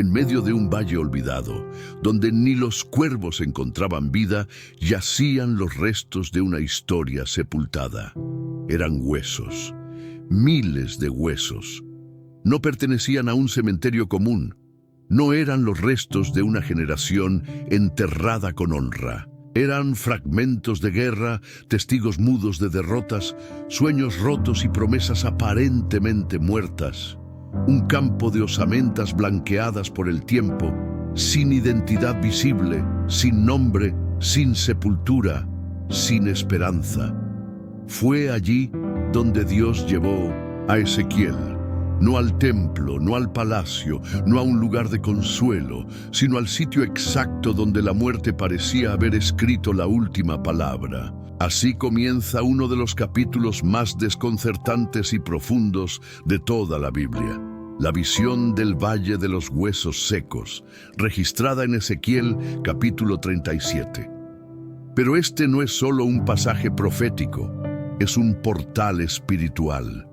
En medio de un valle olvidado, donde ni los cuervos encontraban vida, yacían los restos de una historia sepultada. Eran huesos, miles de huesos. No pertenecían a un cementerio común. No eran los restos de una generación enterrada con honra. Eran fragmentos de guerra, testigos mudos de derrotas, sueños rotos y promesas aparentemente muertas. Un campo de osamentas blanqueadas por el tiempo, sin identidad visible, sin nombre, sin sepultura, sin esperanza. Fue allí donde Dios llevó a Ezequiel. No al templo, no al palacio, no a un lugar de consuelo, sino al sitio exacto donde la muerte parecía haber escrito la última palabra. Así comienza uno de los capítulos más desconcertantes y profundos de toda la Biblia. La visión del Valle de los Huesos Secos, registrada en Ezequiel capítulo 37. Pero este no es solo un pasaje profético, es un portal espiritual.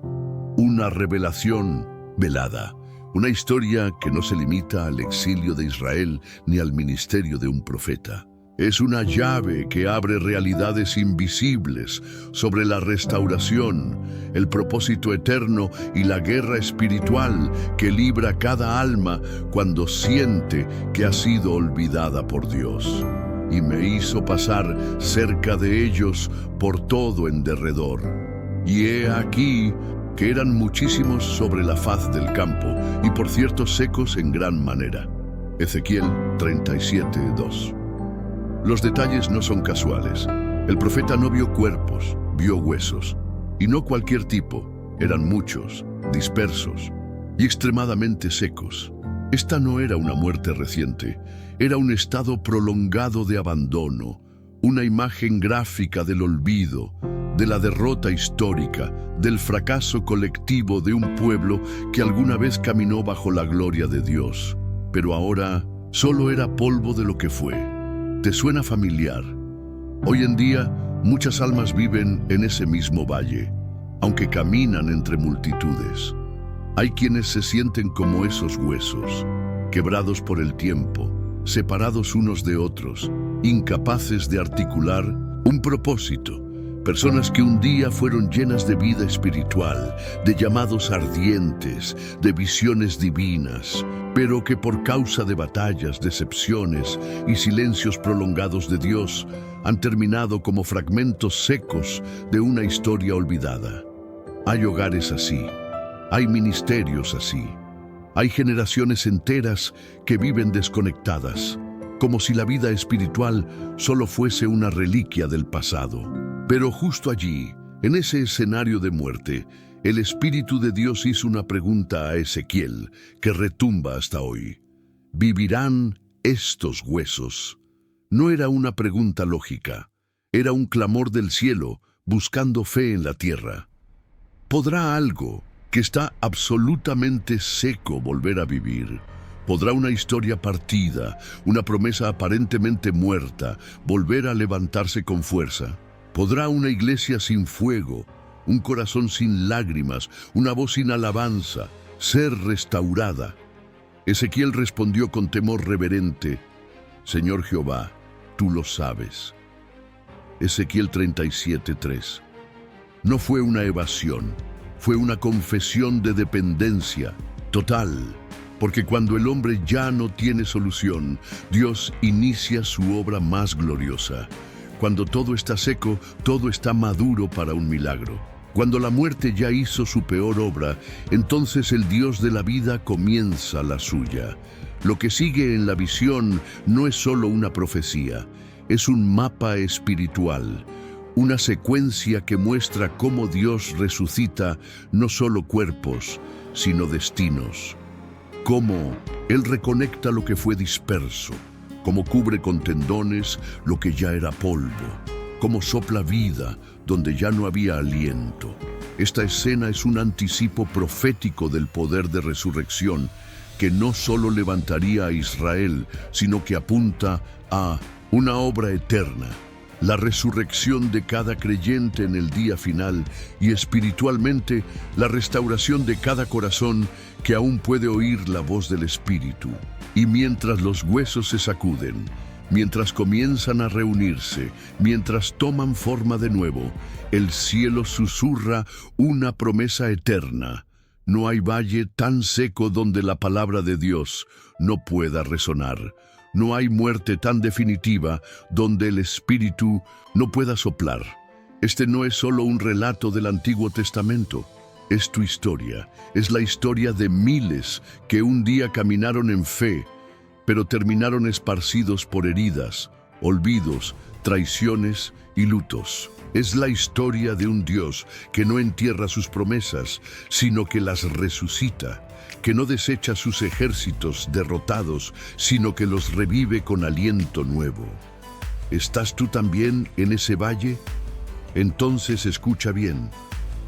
Una revelación velada, una historia que no se limita al exilio de Israel ni al ministerio de un profeta. Es una llave que abre realidades invisibles sobre la restauración, el propósito eterno y la guerra espiritual que libra cada alma cuando siente que ha sido olvidada por Dios. Y me hizo pasar cerca de ellos por todo en derredor. Y he aquí que eran muchísimos sobre la faz del campo, y por cierto secos en gran manera. Ezequiel 37:2. Los detalles no son casuales. El profeta no vio cuerpos, vio huesos. Y no cualquier tipo, eran muchos, dispersos y extremadamente secos. Esta no era una muerte reciente, era un estado prolongado de abandono, una imagen gráfica del olvido, de la derrota histórica, del fracaso colectivo de un pueblo que alguna vez caminó bajo la gloria de Dios, pero ahora solo era polvo de lo que fue. ¿Te suena familiar? Hoy en día, muchas almas viven en ese mismo valle, aunque caminan entre multitudes. Hay quienes se sienten como esos huesos, quebrados por el tiempo, separados unos de otros, incapaces de articular un propósito. Personas que un día fueron llenas de vida espiritual, de llamados ardientes, de visiones divinas, pero que por causa de batallas, decepciones y silencios prolongados de Dios, han terminado como fragmentos secos de una historia olvidada. Hay hogares así, hay ministerios así, hay generaciones enteras que viven desconectadas, como si la vida espiritual solo fuese una reliquia del pasado. Pero justo allí, en ese escenario de muerte, el Espíritu de Dios hizo una pregunta a Ezequiel que retumba hasta hoy. ¿Vivirán estos huesos? No era una pregunta lógica, era un clamor del cielo buscando fe en la tierra. ¿Podrá algo que está absolutamente seco volver a vivir? ¿Podrá una historia partida, una promesa aparentemente muerta, volver a levantarse con fuerza? ¿Podrá una iglesia sin fuego, un corazón sin lágrimas, una voz sin alabanza, ser restaurada? Ezequiel respondió con temor reverente: Señor Jehová, tú lo sabes. Ezequiel 37:3. No fue una evasión, fue una confesión de dependencia total, porque cuando el hombre ya no tiene solución, Dios inicia su obra más gloriosa. Cuando todo está seco, todo está maduro para un milagro. Cuando la muerte ya hizo su peor obra, entonces el Dios de la vida comienza la suya. Lo que sigue en la visión no es solo una profecía, es un mapa espiritual, una secuencia que muestra cómo Dios resucita no solo cuerpos, sino destinos. Cómo Él reconecta lo que fue disperso, cómo cubre con tendones lo que ya era polvo, cómo sopla vida donde ya no había aliento. Esta escena es un anticipo profético del poder de resurrección que no solo levantaría a Israel, sino que apunta a una obra eterna, la resurrección de cada creyente en el día final y espiritualmente la restauración de cada corazón que aún puede oír la voz del Espíritu. Y mientras los huesos se sacuden, mientras comienzan a reunirse, mientras toman forma de nuevo, el cielo susurra una promesa eterna. No hay valle tan seco donde la palabra de Dios no pueda resonar. No hay muerte tan definitiva donde el Espíritu no pueda soplar. Este no es solo un relato del Antiguo Testamento. Es tu historia. Es la historia de miles que un día caminaron en fe, pero terminaron esparcidos por heridas, olvidos, traiciones y lutos. Es la historia de un Dios que no entierra sus promesas, sino que las resucita, que no desecha sus ejércitos derrotados, sino que los revive con aliento nuevo. ¿Estás tú también en ese valle? Entonces escucha bien.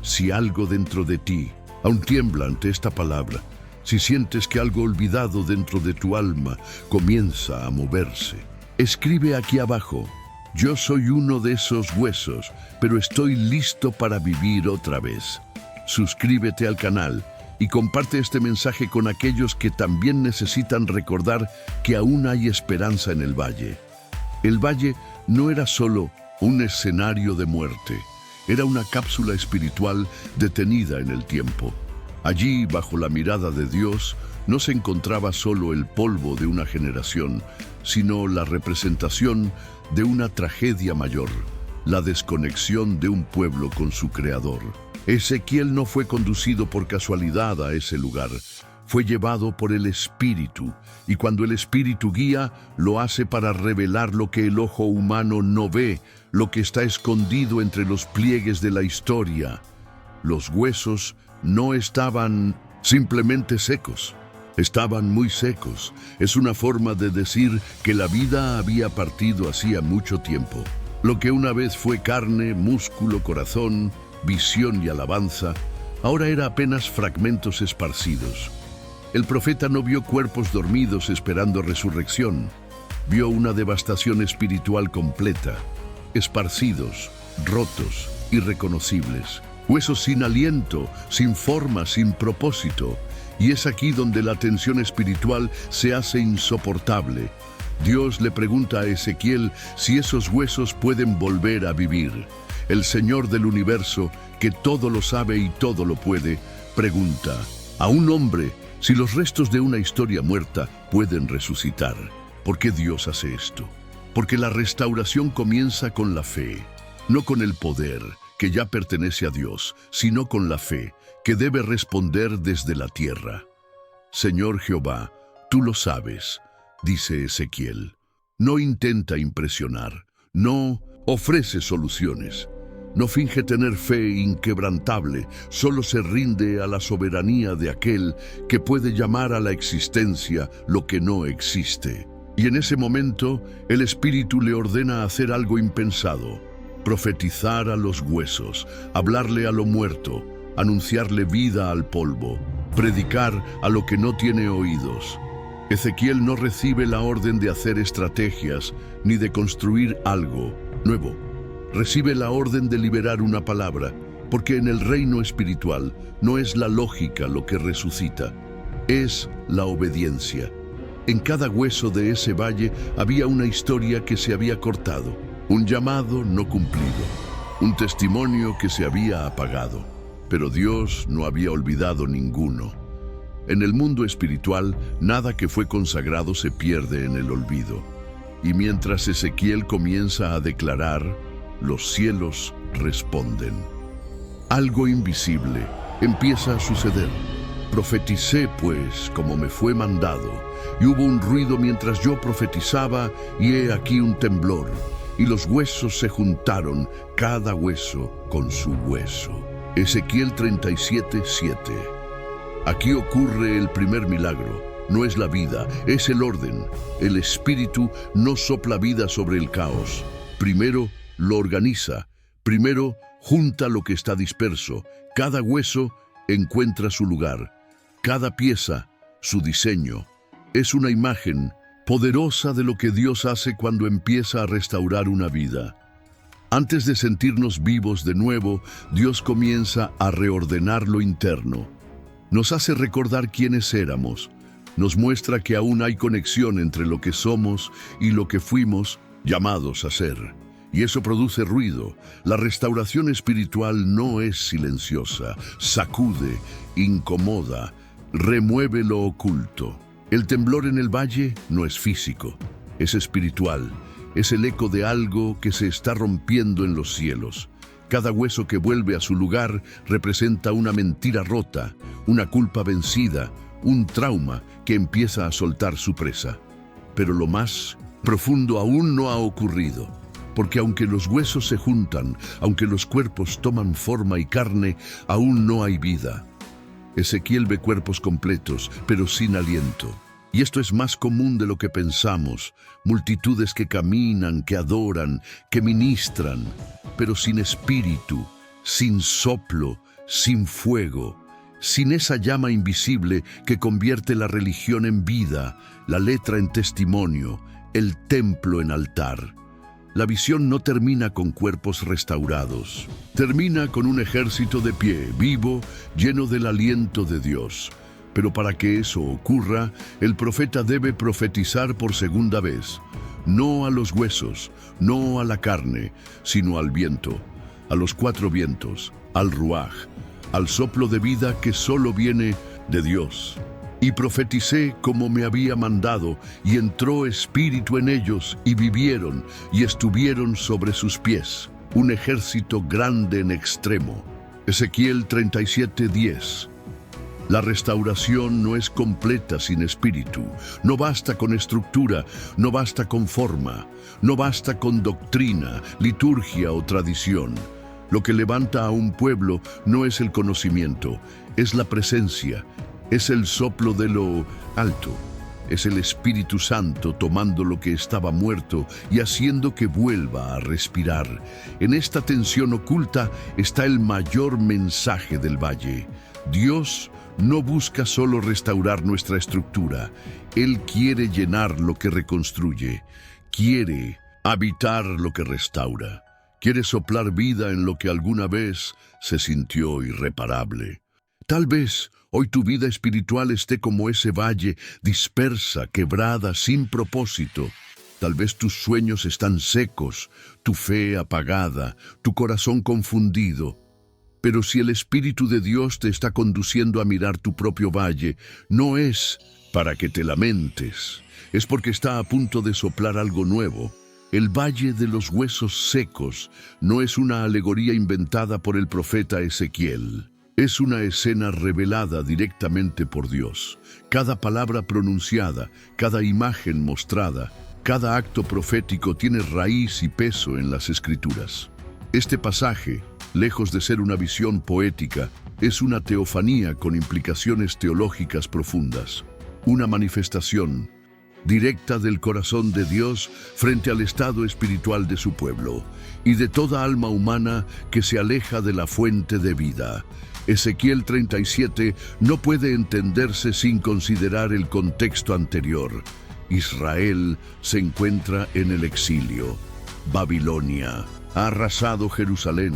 Si algo dentro de ti aún tiembla ante esta palabra, si sientes que algo olvidado dentro de tu alma comienza a moverse, escribe aquí abajo: yo soy uno de esos huesos, pero estoy listo para vivir otra vez. Suscríbete al canal y comparte este mensaje con aquellos que también necesitan recordar que aún hay esperanza en el valle. El valle no era solo un escenario de muerte, era una cápsula espiritual detenida en el tiempo. Allí, bajo la mirada de Dios, no se encontraba solo el polvo de una generación, sino la representación de una tragedia mayor, la desconexión de un pueblo con su Creador. Ezequiel no fue conducido por casualidad a ese lugar, fue llevado por el Espíritu, y cuando el Espíritu guía, lo hace para revelar lo que el ojo humano no ve, lo que está escondido entre los pliegues de la historia. Los huesos no estaban simplemente secos, estaban muy secos. Es una forma de decir que la vida había partido hacía mucho tiempo. Lo que una vez fue carne, músculo, corazón, visión y alabanza, ahora era apenas fragmentos esparcidos. El profeta no vio cuerpos dormidos esperando resurrección, vio una devastación espiritual completa, esparcidos, rotos, irreconocibles, huesos sin aliento, sin forma, sin propósito. Y es aquí donde la tensión espiritual se hace insoportable. Dios le pregunta a Ezequiel si esos huesos pueden volver a vivir. El Señor del universo, que todo lo sabe y todo lo puede, pregunta a un hombre si los restos de una historia muerta pueden resucitar. ¿Por qué Dios hace esto? Porque la restauración comienza con la fe, no con el poder, que ya pertenece a Dios, sino con la fe, que debe responder desde la tierra. Señor Jehová, tú lo sabes, dice Ezequiel. No intenta impresionar, no ofrece soluciones, no finge tener fe inquebrantable, solo se rinde a la soberanía de aquel que puede llamar a la existencia lo que no existe. Y en ese momento, el Espíritu le ordena hacer algo impensado: profetizar a los huesos, hablarle a lo muerto, anunciarle vida al polvo, predicar a lo que no tiene oídos. Ezequiel no recibe la orden de hacer estrategias ni de construir algo nuevo. Recibe la orden de liberar una palabra, porque en el reino espiritual no es la lógica lo que resucita, es la obediencia. En cada hueso de ese valle había una historia que se había cortado, un llamado no cumplido, un testimonio que se había apagado. Pero Dios no había olvidado ninguno. En el mundo espiritual, nada que fue consagrado se pierde en el olvido. Y mientras Ezequiel comienza a declarar, los cielos responden. Algo invisible empieza a suceder. Profeticé, pues, como me fue mandado, y hubo un ruido mientras yo profetizaba, y he aquí un temblor, y los huesos se juntaron, cada hueso con su hueso. Ezequiel 37:7. Aquí ocurre el primer milagro. No es la vida, es el orden. El Espíritu no sopla vida sobre el caos. Primero lo organiza. Primero junta lo que está disperso. Cada hueso encuentra su lugar. Cada pieza, su diseño. Es una imagen poderosa de lo que Dios hace cuando empieza a restaurar una vida. Antes de sentirnos vivos de nuevo, Dios comienza a reordenar lo interno. Nos hace recordar quiénes éramos. Nos muestra que aún hay conexión entre lo que somos y lo que fuimos llamados a ser. Y eso produce ruido. La restauración espiritual no es silenciosa, sacude, incomoda, remueve lo oculto. El temblor en el valle no es físico, es espiritual. Es el eco de algo que se está rompiendo en los cielos. Cada hueso que vuelve a su lugar representa una mentira rota, una culpa vencida, un trauma que empieza a soltar su presa. Pero lo más profundo aún no ha ocurrido, porque aunque los huesos se juntan, aunque los cuerpos toman forma y carne, aún no hay vida. Ezequiel ve cuerpos completos, pero sin aliento. Y esto es más común de lo que pensamos. Multitudes que caminan, que adoran, que ministran, pero sin espíritu, sin soplo, sin fuego, sin esa llama invisible que convierte la religión en vida, la letra en testimonio, el templo en altar. La visión no termina con cuerpos restaurados. Termina con un ejército de pie, vivo, lleno del aliento de Dios. Pero para que eso ocurra, el profeta debe profetizar por segunda vez, no a los huesos, no a la carne, sino al viento, a los cuatro vientos, al ruaj, al soplo de vida que solo viene de Dios. Y profeticé como me había mandado, y entró espíritu en ellos, y vivieron, y estuvieron sobre sus pies, un ejército grande en extremo. Ezequiel 37:10. La restauración no es completa sin espíritu. No basta con estructura, no basta con forma, no basta con doctrina, liturgia o tradición. Lo que levanta a un pueblo no es el conocimiento, es la presencia, es el soplo de lo alto. Es el Espíritu Santo tomando lo que estaba muerto y haciendo que vuelva a respirar. En esta tensión oculta está el mayor mensaje del valle. Dios no busca solo restaurar nuestra estructura. Él quiere llenar lo que reconstruye. Quiere habitar lo que restaura. Quiere soplar vida en lo que alguna vez se sintió irreparable. Tal vez hoy tu vida espiritual esté como ese valle, dispersa, quebrada, sin propósito. Tal vez tus sueños están secos, tu fe apagada, tu corazón confundido. Pero si el Espíritu de Dios te está conduciendo a mirar tu propio valle, no es para que te lamentes, es porque está a punto de soplar algo nuevo. El valle de los huesos secos no es una alegoría inventada por el profeta Ezequiel. Es una escena revelada directamente por Dios. Cada palabra pronunciada, cada imagen mostrada, cada acto profético tiene raíz y peso en las Escrituras. Este pasaje, lejos de ser una visión poética, es una teofanía con implicaciones teológicas profundas. Una manifestación directa del corazón de Dios frente al estado espiritual de su pueblo y de toda alma humana que se aleja de la fuente de vida. Ezequiel 37 no puede entenderse sin considerar el contexto anterior. Israel se encuentra en el exilio. Babilonia ha arrasado Jerusalén.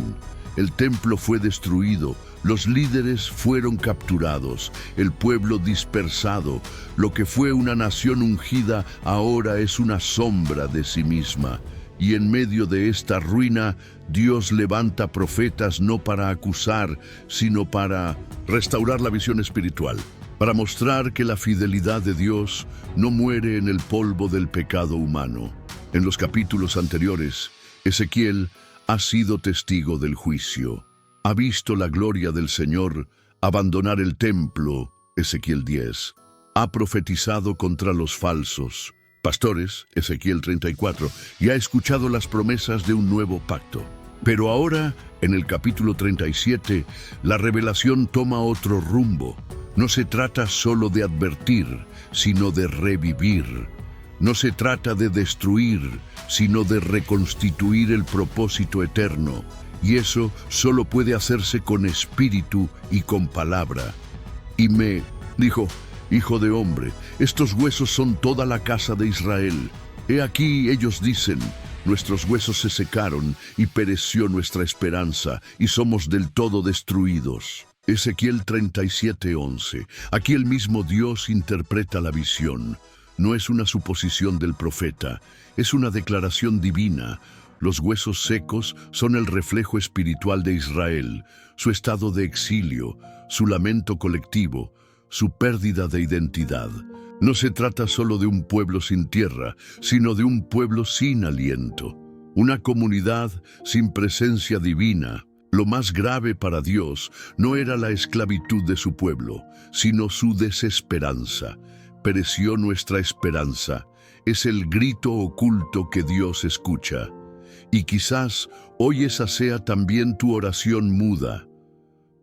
El templo fue destruido, los líderes fueron capturados, el pueblo dispersado. Lo que fue una nación ungida ahora es una sombra de sí misma. Y en medio de esta ruina, Dios levanta profetas no para acusar, sino para restaurar la visión espiritual, para mostrar que la fidelidad de Dios no muere en el polvo del pecado humano. En los capítulos anteriores, Ezequiel ha sido testigo del juicio. Ha visto la gloria del Señor abandonar el templo, Ezequiel 10. Ha profetizado contra los falsos pastores, Ezequiel 34, y ha escuchado las promesas de un nuevo pacto. Pero ahora, en el capítulo 37, la revelación toma otro rumbo. No se trata solo de advertir, sino de revivir. No se trata de destruir, sino de reconstituir el propósito eterno. Y eso solo puede hacerse con espíritu y con palabra. Y me dijo: Hijo de hombre, estos huesos son toda la casa de Israel. He aquí ellos dicen: Nuestros huesos se secaron y pereció nuestra esperanza, y somos del todo destruidos. Ezequiel 37:11. Aquí el mismo Dios interpreta la visión. No es una suposición del profeta, es una declaración divina. Los huesos secos son el reflejo espiritual de Israel, su estado de exilio, su lamento colectivo, su pérdida de identidad. No se trata solo de un pueblo sin tierra, sino de un pueblo sin aliento, una comunidad sin presencia divina. Lo más grave para Dios no era la esclavitud de su pueblo, sino su desesperanza. Pereció nuestra esperanza. Es el grito oculto que Dios escucha. Y quizás hoy esa sea también tu oración muda,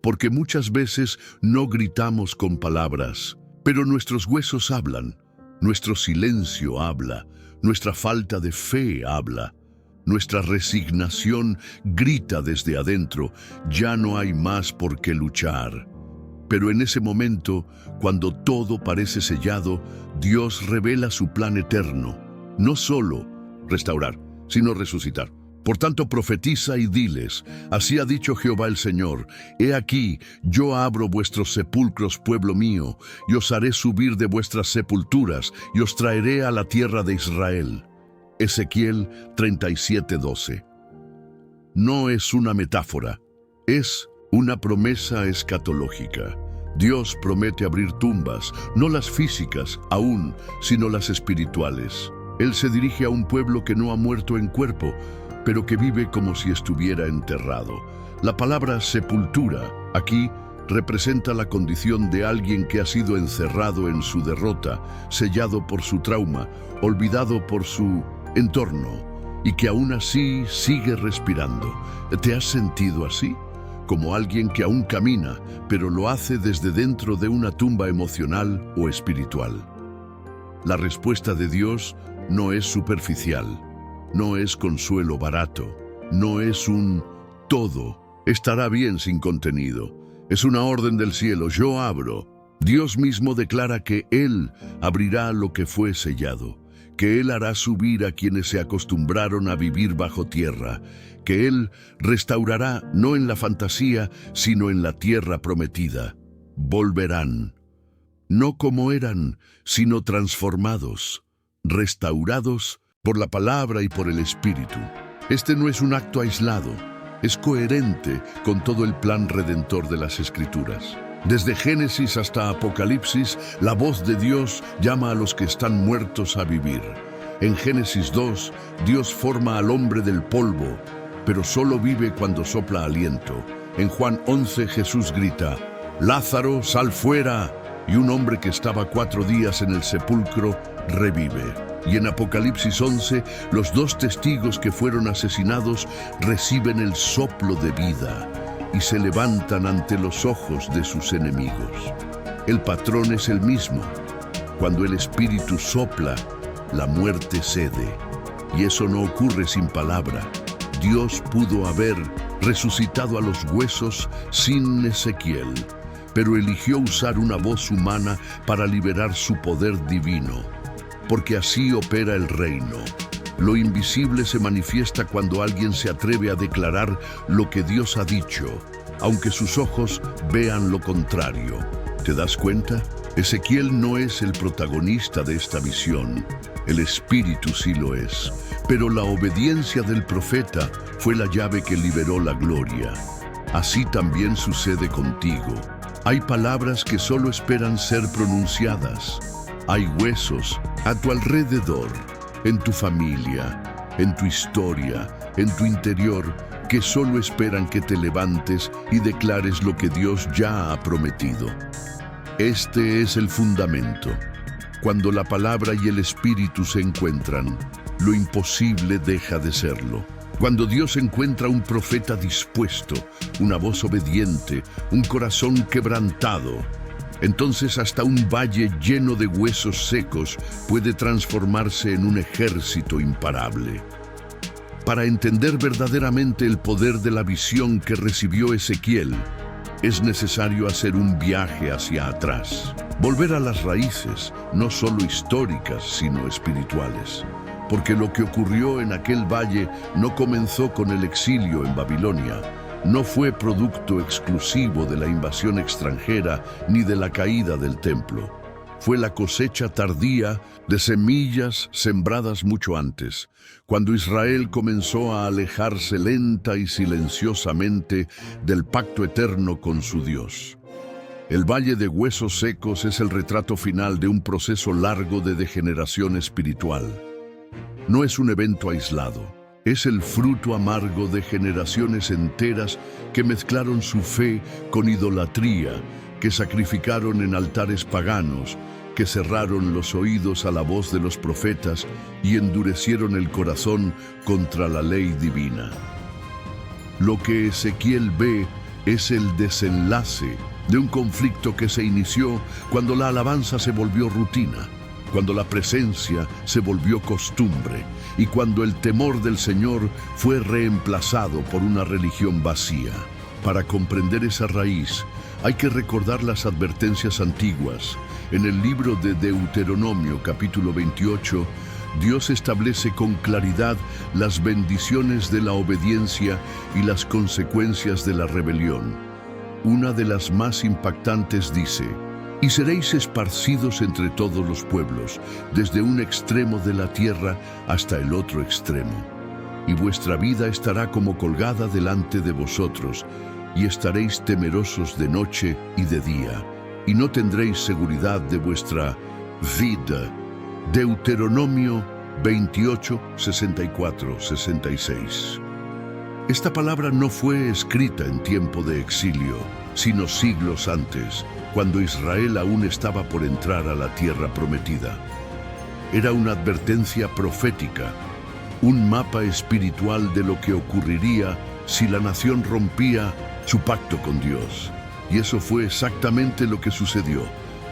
porque muchas veces no gritamos con palabras, pero nuestros huesos hablan, nuestro silencio habla, nuestra falta de fe habla, nuestra resignación grita desde adentro, ya no hay más por qué luchar. Pero en ese momento, cuando todo parece sellado, Dios revela su plan eterno, no solo restaurar, sino resucitar. Por tanto, profetiza y diles, así ha dicho Jehová el Señor, he aquí, yo abro vuestros sepulcros, pueblo mío, y os haré subir de vuestras sepulturas, y os traeré a la tierra de Israel. Ezequiel 37:12. No es una metáfora, es una promesa escatológica. Dios promete abrir tumbas, no las físicas aún, sino las espirituales. Él se dirige a un pueblo que no ha muerto en cuerpo, pero que vive como si estuviera enterrado. La palabra sepultura aquí representa la condición de alguien que ha sido encerrado en su derrota, sellado por su trauma, olvidado por su entorno, y que aún así sigue respirando. ¿Te has sentido así? Como alguien que aún camina, pero lo hace desde dentro de una tumba emocional o espiritual. La respuesta de Dios no es superficial. No es consuelo barato, no es un todo estará bien sin contenido. Es una orden del cielo, yo abro. Dios mismo declara que Él abrirá lo que fue sellado, que Él hará subir a quienes se acostumbraron a vivir bajo tierra, que Él restaurará no en la fantasía, sino en la tierra prometida. Volverán, no como eran, sino transformados, restaurados, por la palabra y por el Espíritu. Este no es un acto aislado, es coherente con todo el plan redentor de las Escrituras. Desde Génesis hasta Apocalipsis, la voz de Dios llama a los que están muertos a vivir. En Génesis 2, Dios forma al hombre del polvo, pero solo vive cuando sopla aliento. En Juan 11, Jesús grita, «Lázaro, sal fuera», y un hombre que estaba 4 días en el sepulcro revive. Y en Apocalipsis 11, los 2 testigos que fueron asesinados reciben el soplo de vida y se levantan ante los ojos de sus enemigos. El patrón es el mismo. Cuando el Espíritu sopla, la muerte cede. Y eso no ocurre sin palabra. Dios pudo haber resucitado a los huesos sin Ezequiel, pero eligió usar una voz humana para liberar su poder divino. Porque así opera el reino. Lo invisible se manifiesta cuando alguien se atreve a declarar lo que Dios ha dicho, aunque sus ojos vean lo contrario. ¿Te das cuenta? Ezequiel no es el protagonista de esta visión. El Espíritu sí lo es. Pero la obediencia del profeta fue la llave que liberó la gloria. Así también sucede contigo. Hay palabras que solo esperan ser pronunciadas. Hay huesos a tu alrededor, en tu familia, en tu historia, en tu interior, que solo esperan que te levantes y declares lo que Dios ya ha prometido. Este es el fundamento. Cuando la palabra y el Espíritu se encuentran, lo imposible deja de serlo. Cuando Dios encuentra un profeta dispuesto, una voz obediente, un corazón quebrantado, entonces hasta un valle lleno de huesos secos puede transformarse en un ejército imparable. Para entender verdaderamente el poder de la visión que recibió Ezequiel, es necesario hacer un viaje hacia atrás. Volver a las raíces, no solo históricas, sino espirituales. porque lo que ocurrió en aquel valle no comenzó con el exilio en Babilonia, no fue producto exclusivo de la invasión extranjera ni de la caída del templo. Fue la cosecha tardía de semillas sembradas mucho antes, cuando Israel comenzó a alejarse lenta y silenciosamente del pacto eterno con su Dios. El Valle de Huesos Secos es el retrato final de un proceso largo de degeneración espiritual. No es un evento aislado, es el fruto amargo de generaciones enteras que mezclaron su fe con idolatría, que sacrificaron en altares paganos, que cerraron los oídos a la voz de los profetas y endurecieron el corazón contra la ley divina. Lo que Ezequiel ve es el desenlace de un conflicto que se inició cuando la alabanza se volvió rutina, cuando la presencia se volvió costumbre y cuando el temor del Señor fue reemplazado por una religión vacía. Para comprender esa raíz, hay que recordar las advertencias antiguas. En el libro de Deuteronomio, capítulo 28, Dios establece con claridad las bendiciones de la obediencia y las consecuencias de la rebelión. Una de las más impactantes dice: «Y seréis esparcidos entre todos los pueblos, desde un extremo de la tierra hasta el otro extremo. Y vuestra vida estará como colgada delante de vosotros, y estaréis temerosos de noche y de día, y no tendréis seguridad de vuestra vida». Deuteronomio 28, 64, 66. Esta palabra no fue escrita en tiempo de exilio, sino siglos antes, cuando Israel aún estaba por entrar a la tierra prometida. Era una advertencia profética, un mapa espiritual de lo que ocurriría si la nación rompía su pacto con Dios. Y eso fue exactamente lo que sucedió.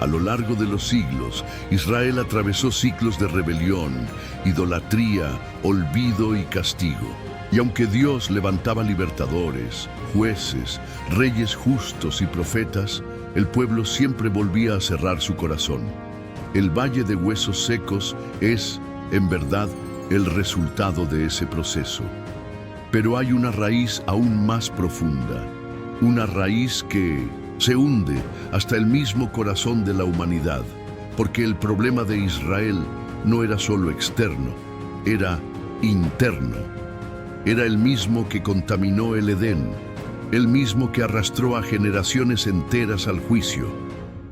A lo largo de los siglos, Israel atravesó ciclos de rebelión, idolatría, olvido y castigo. Y aunque Dios levantaba libertadores, jueces, reyes justos y profetas, el pueblo siempre volvía a cerrar su corazón. El Valle de Huesos Secos es, en verdad, el resultado de ese proceso. Pero hay una raíz aún más profunda, una raíz que se hunde hasta el mismo corazón de la humanidad, porque el problema de Israel no era solo externo, era interno. Era el mismo que contaminó el Edén, el mismo que arrastró a generaciones enteras al juicio,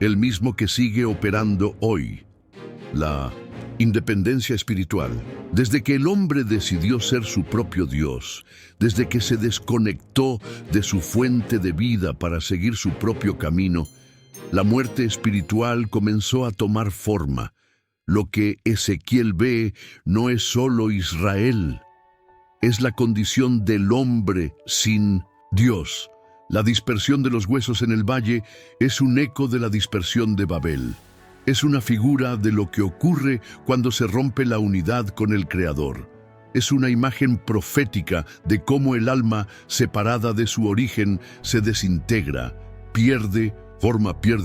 el mismo que sigue operando hoy. La independencia espiritual. Desde que el hombre decidió ser su propio Dios, desde que se desconectó de su fuente de vida para seguir su propio camino, la muerte espiritual comenzó a tomar forma. Lo que Ezequiel ve no es solo Israel, es la condición del hombre sin Dios. La dispersión de los huesos en el valle es un eco de la dispersión de Babel. Es una figura de lo que ocurre cuando se rompe la unidad con el Creador. Es una imagen profética de cómo el alma, separada de su origen, se desintegra, pierde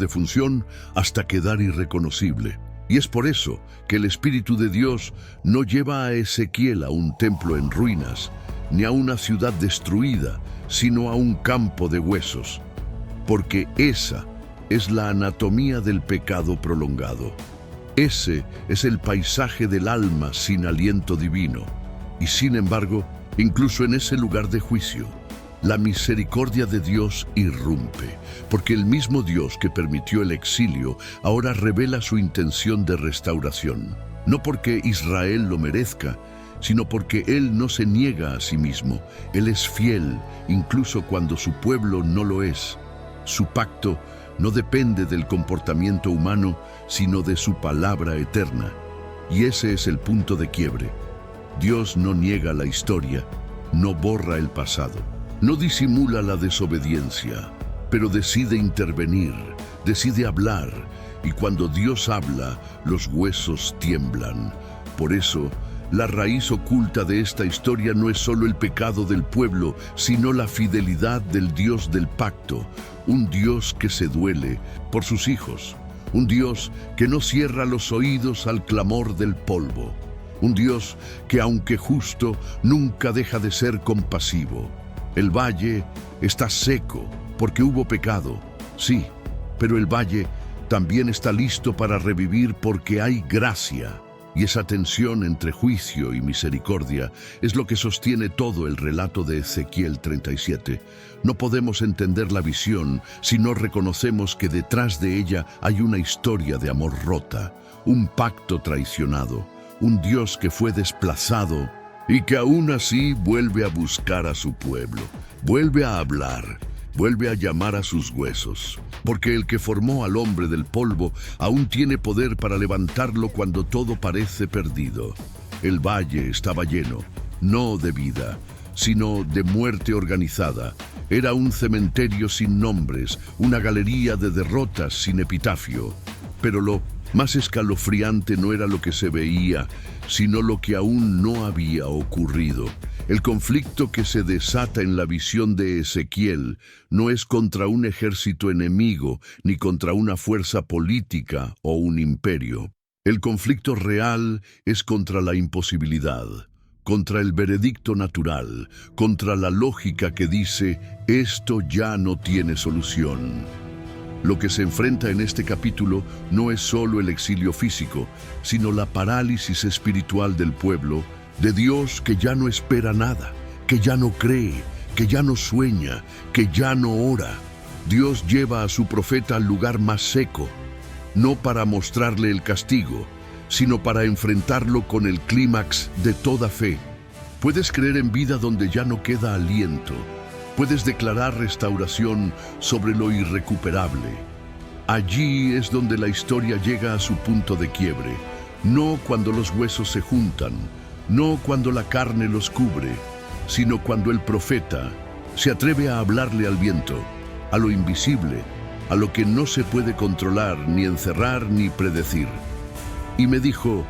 función hasta quedar irreconocible. Y es por eso que el Espíritu de Dios no lleva a Ezequiel a un templo en ruinas, ni a una ciudad destruida, sino a un campo de huesos, porque esa es la anatomía del pecado prolongado. Ese es el paisaje del alma sin aliento divino. Y sin embargo, incluso en ese lugar de juicio, la misericordia de Dios irrumpe, porque el mismo Dios que permitió el exilio ahora revela su intención de restauración. No porque Israel lo merezca, sino porque Él no se niega a sí mismo. Él es fiel, incluso cuando su pueblo no lo es. Su pacto no depende del comportamiento humano, sino de su palabra eterna. Y ese es el punto de quiebre. Dios no niega la historia, no borra el pasado, no disimula la desobediencia, pero decide intervenir, decide hablar, y cuando Dios habla, los huesos tiemblan. Por eso, la raíz oculta de esta historia no es solo el pecado del pueblo, sino la fidelidad del Dios del pacto, un Dios que se duele por sus hijos, un Dios que no cierra los oídos al clamor del polvo, Un Dios que, aunque justo, nunca deja de ser compasivo. El valle está seco porque hubo pecado, sí, pero el valle también está listo para revivir porque hay gracia. Y esa tensión entre juicio y misericordia es lo que sostiene todo el relato de Ezequiel 37. No podemos entender la visión si no reconocemos que detrás de ella hay una historia de amor rota, un pacto traicionado, un Dios que fue desplazado y que aún así vuelve a buscar a su pueblo, vuelve a hablar, vuelve a llamar a sus huesos, porque el que formó al hombre del polvo aún tiene poder para levantarlo cuando todo parece perdido. El valle estaba lleno, no de vida, sino de muerte organizada. Era un cementerio sin nombres, una galería de derrotas sin epitafio. Pero lo más escalofriante no era lo que se veía, sino lo que aún no había ocurrido. El conflicto que se desata en la visión de Ezequiel no es contra un ejército enemigo, ni contra una fuerza política o un imperio. El conflicto real es contra la imposibilidad, contra el veredicto natural, contra la lógica que dice, esto ya no tiene solución. Lo que se enfrenta en este capítulo no es solo el exilio físico, sino la parálisis espiritual del pueblo, de Dios que ya no espera nada, que ya no cree, que ya no sueña, que ya no ora. Dios lleva a su profeta al lugar más seco, no para mostrarle el castigo, sino para enfrentarlo con el clímax de toda fe. Puedes creer en vida donde ya no queda aliento. Puedes declarar restauración sobre lo irrecuperable. Allí es donde la historia llega a su punto de quiebre, no cuando los huesos se juntan, no cuando la carne los cubre, sino cuando el profeta se atreve a hablarle al viento, a lo invisible, a lo que no se puede controlar, ni encerrar, ni predecir. Y me dijo,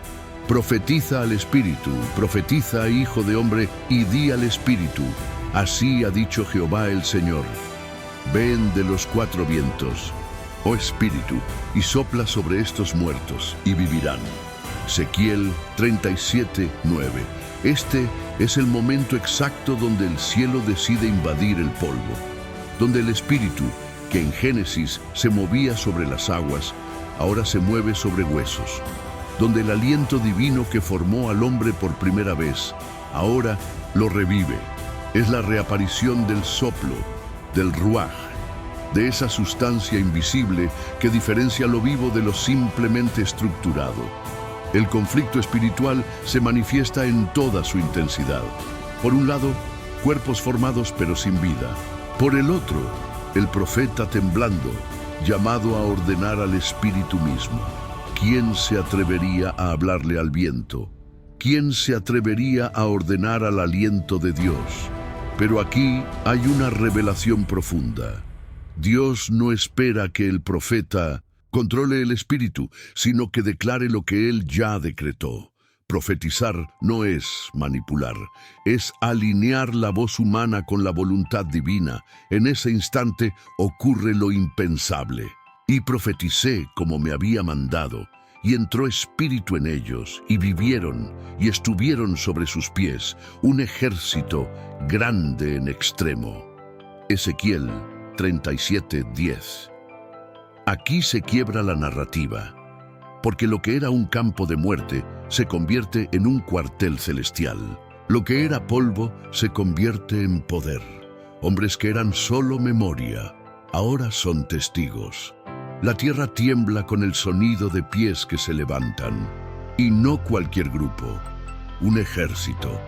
profetiza al Espíritu, profetiza, hijo de hombre, y di al Espíritu, así ha dicho Jehová el Señor. Ven de los cuatro vientos, oh Espíritu, y sopla sobre estos muertos, y vivirán. Ezequiel 37:9. Este es el momento exacto donde el cielo decide invadir el polvo, donde el Espíritu, que en Génesis se movía sobre las aguas, ahora se mueve sobre huesos, donde el aliento divino que formó al hombre por primera vez, ahora lo revive. Es la reaparición del soplo, del ruaj, de esa sustancia invisible que diferencia lo vivo de lo simplemente estructurado. El conflicto espiritual se manifiesta en toda su intensidad. Por un lado, cuerpos formados pero sin vida. Por el otro, el profeta temblando, llamado a ordenar al Espíritu mismo. ¿Quién se atrevería a hablarle al viento? ¿Quién se atrevería a ordenar al aliento de Dios? Pero aquí hay una revelación profunda. Dios no espera que el profeta controle el espíritu, sino que declare lo que él ya decretó. Profetizar no es manipular, es alinear la voz humana con la voluntad divina. En ese instante ocurre lo impensable. Y profeticé como me había mandado, y entró espíritu en ellos, y vivieron, y estuvieron sobre sus pies, un ejército grande en extremo. Ezequiel 37:10. Aquí se quiebra la narrativa, porque lo que era un campo de muerte se convierte en un cuartel celestial. Lo que era polvo se convierte en poder. Hombres que eran solo memoria, ahora son testigos. La tierra tiembla con el sonido de pies que se levantan. Y no cualquier grupo, un ejército.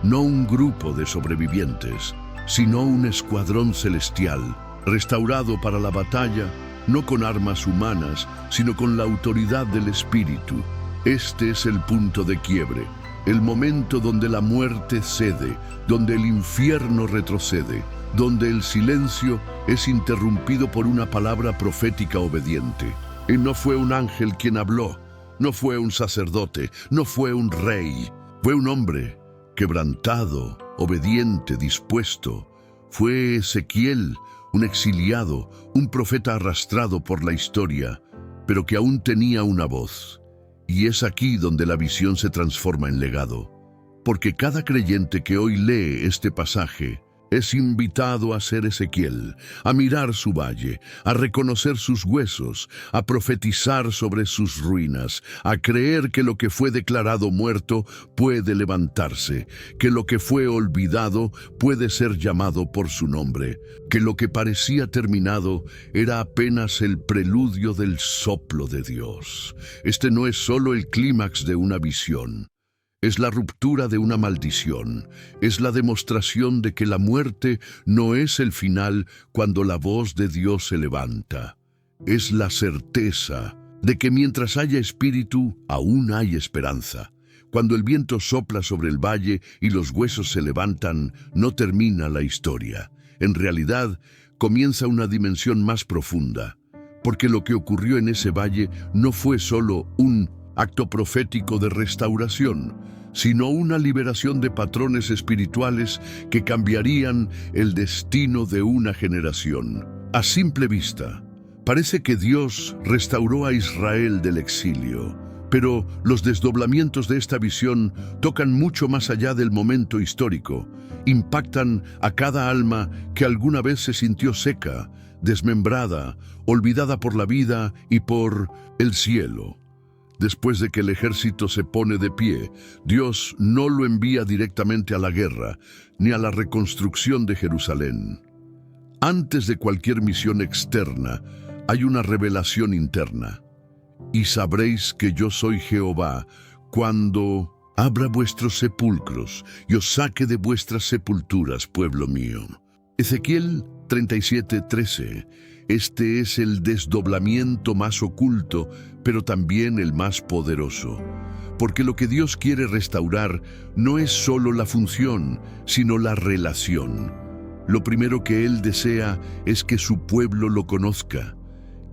No un grupo de sobrevivientes, sino un escuadrón celestial, restaurado para la batalla, no con armas humanas, sino con la autoridad del Espíritu. Este es el punto de quiebre, el momento donde la muerte cede, donde el infierno retrocede, donde el silencio es interrumpido por una palabra profética obediente. Y no fue un ángel quien habló, no fue un sacerdote, no fue un rey, fue un hombre quebrantado, obediente, dispuesto. Fue Ezequiel, un exiliado, un profeta arrastrado por la historia, pero que aún tenía una voz. Y es aquí donde la visión se transforma en legado, porque cada creyente que hoy lee este pasaje es invitado a ser Ezequiel, a mirar su valle, a reconocer sus huesos, a profetizar sobre sus ruinas, a creer que lo que fue declarado muerto puede levantarse, que lo que fue olvidado puede ser llamado por su nombre, que lo que parecía terminado era apenas el preludio del soplo de Dios. Este no es solo el clímax de una visión. Es la ruptura de una maldición, es la demostración de que la muerte no es el final cuando la voz de Dios se levanta. Es la certeza de que mientras haya espíritu, aún hay esperanza. Cuando el viento sopla sobre el valle y los huesos se levantan, no termina la historia. En realidad, comienza una dimensión más profunda, porque lo que ocurrió en ese valle no fue solo un acto profético de restauración, sino una liberación de patrones espirituales que cambiarían el destino de una generación. A simple vista, parece que Dios restauró a Israel del exilio, pero los desdoblamientos de esta visión tocan mucho más allá del momento histórico, impactan a cada alma que alguna vez se sintió seca, desmembrada, olvidada por la vida y por el cielo. Después de que el ejército se pone de pie, Dios no lo envía directamente a la guerra, ni a la reconstrucción de Jerusalén. Antes de cualquier misión externa, hay una revelación interna. Y sabréis que yo soy Jehová, cuando abra vuestros sepulcros y os saque de vuestras sepulturas, pueblo mío. Ezequiel 37:13. Este es el desdoblamiento más oculto, pero también el más poderoso. Porque lo que Dios quiere restaurar no es solo la función, sino la relación. Lo primero que Él desea es que su pueblo lo conozca,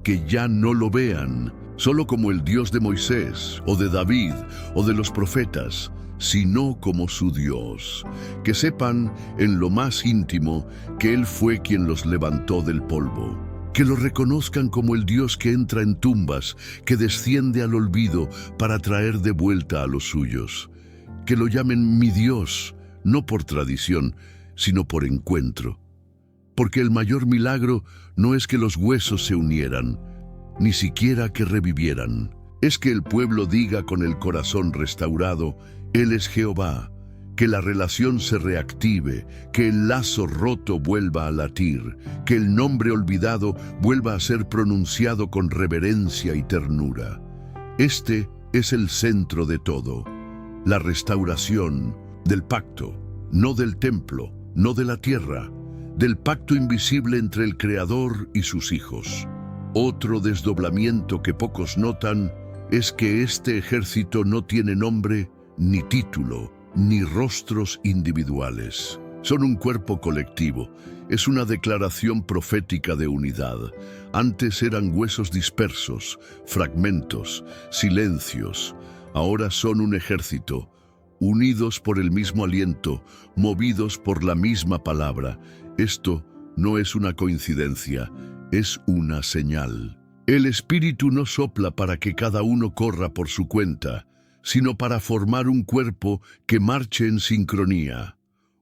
que ya no lo vean solo como el Dios de Moisés, o de David, o de los profetas, sino como su Dios. Que sepan en lo más íntimo que Él fue quien los levantó del polvo. Que lo reconozcan como el Dios que entra en tumbas, que desciende al olvido para traer de vuelta a los suyos. Que lo llamen mi Dios, no por tradición, sino por encuentro. Porque el mayor milagro no es que los huesos se unieran, ni siquiera que revivieran. Es que el pueblo diga con el corazón restaurado, Él es Jehová. Que la relación se reactive, que el lazo roto vuelva a latir, que el nombre olvidado vuelva a ser pronunciado con reverencia y ternura. Este es el centro de todo, la restauración del pacto, no del templo, no de la tierra, del pacto invisible entre el Creador y sus hijos. Otro desdoblamiento que pocos notan es que este ejército no tiene nombre ni título, ni rostros individuales. Son un cuerpo colectivo. Es una declaración profética de unidad. Antes eran huesos dispersos, fragmentos, silencios. Ahora son un ejército, unidos por el mismo aliento, movidos por la misma palabra. Esto no es una coincidencia, es una señal. El Espíritu no sopla para que cada uno corra por su cuenta, sino para formar un cuerpo que marche en sincronía.